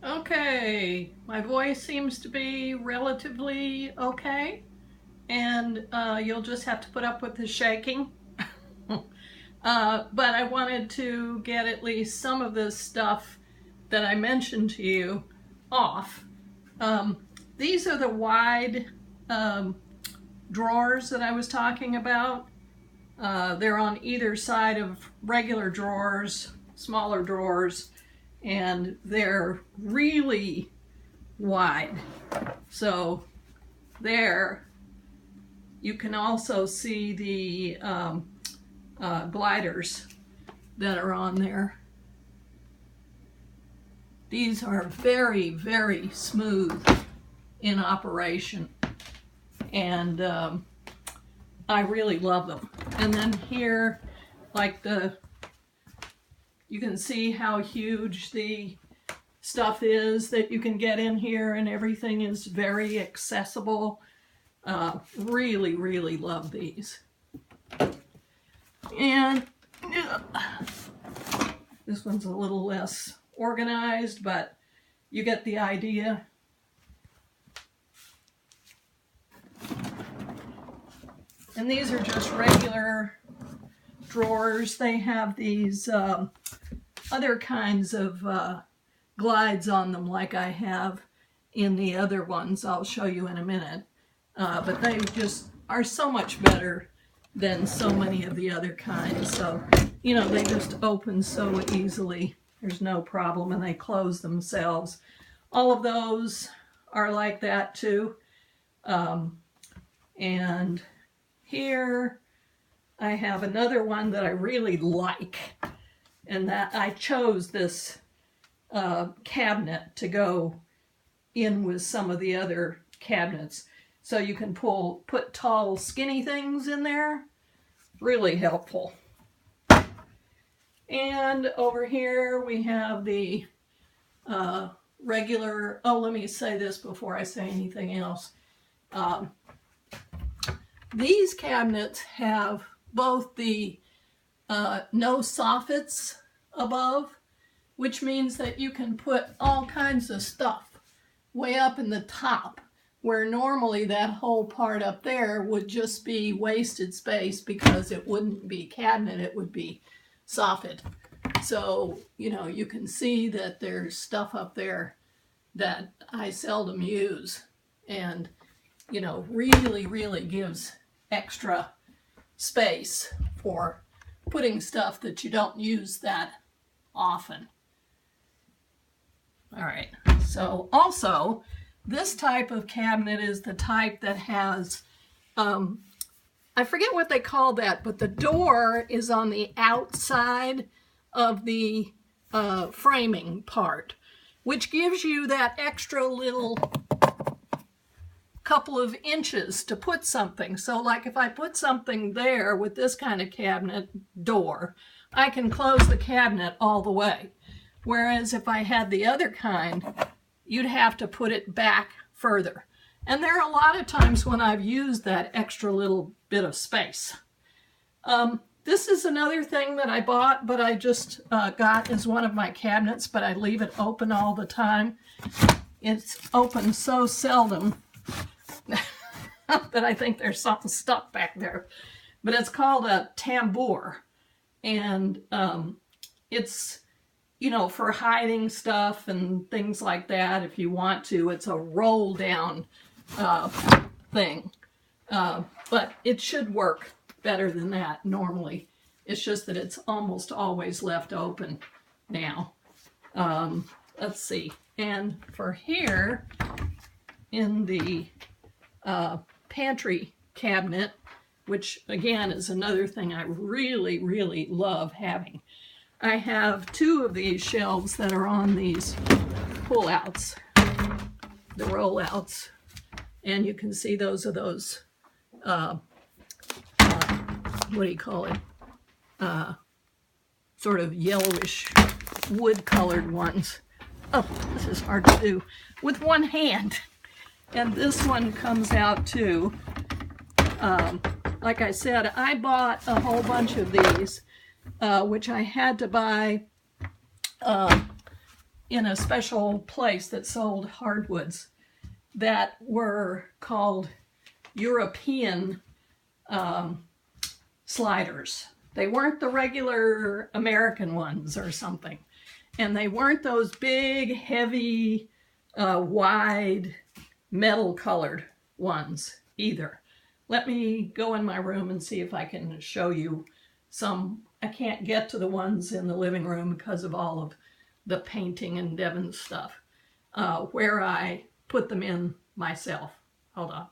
Okay, my voice seems to be relatively okay, and you'll just have to put up with the shaking. But I wanted to get at least some of this stuff that I mentioned to you off. Um, these are the wide um, drawers that I was talking about. They're on either side of regular drawers, smaller drawers, and they're really wide. So there, you can also see the gliders that are on there. These are very, very smooth in operation, and I really love them. And then here, like you can see how huge the stuff is that you can get in here, and everything is very accessible. Really, really love these. And this one's a little less organized, but you get the idea. And these are just regular drawers. They have these other kinds of glides on them like I have in the other ones I'll show you in a minute. But they just are so much better than so many of the other kinds. So, you know, they just open so easily. There's no problem, and they close themselves. All of those are like that too. And here I have another one that I really like, and that I chose this cabinet to go in with some of the other cabinets. So you can put tall, skinny things in there. Really helpful. And over here we have the regular, oh, let me say this before I say anything else. These cabinets have both the no soffits above, which means that you can put all kinds of stuff way up in the top, where normally that whole part up there would just be wasted space because it wouldn't be cabinet, it would be soffit. So, you know, you can see that there's stuff up there that I seldom use, and, you know, really, really gives extra space for putting stuff that you don't use that often. All right, so also, this type of cabinet is the type that has, I forget what they call that, but the door is on the outside of the framing part, which gives you that extra little couple of inches to put something. So like if I put something there with this kind of cabinet door, I can close the cabinet all the way. Whereas if I had the other kind, you'd have to put it back further. And there are a lot of times when I've used that extra little bit of space. This is another thing that I bought, but I just got as one of my cabinets, but I leave it open all the time. It's open so seldom that I think there's something stuck back there. But it's called a tambour. And it's, you know, for hiding stuff and things like that if you want to. It's a roll down thing. But it should work better than that normally. It's just that it's almost always left open now. Let's see. And for here, in the pantry cabinet, which again is another thing I really, really love having. I have two of these shelves that are on these pull-outs, the roll-outs, and you can see those are those, what do you call it, sort of yellowish wood-colored ones. Oh, this is hard to do with one hand. And this one comes out too. Like I said, I bought a whole bunch of these, which I had to buy in a special place that sold hardwoods that were called European sliders. They weren't the regular American ones or something. And they weren't those big, heavy, wide, metal-colored ones either. Let me go in my room and see if I can show you some. I can't get to the ones in the living room because of all of the painting and Devon's stuff, where I put them in myself. Hold on.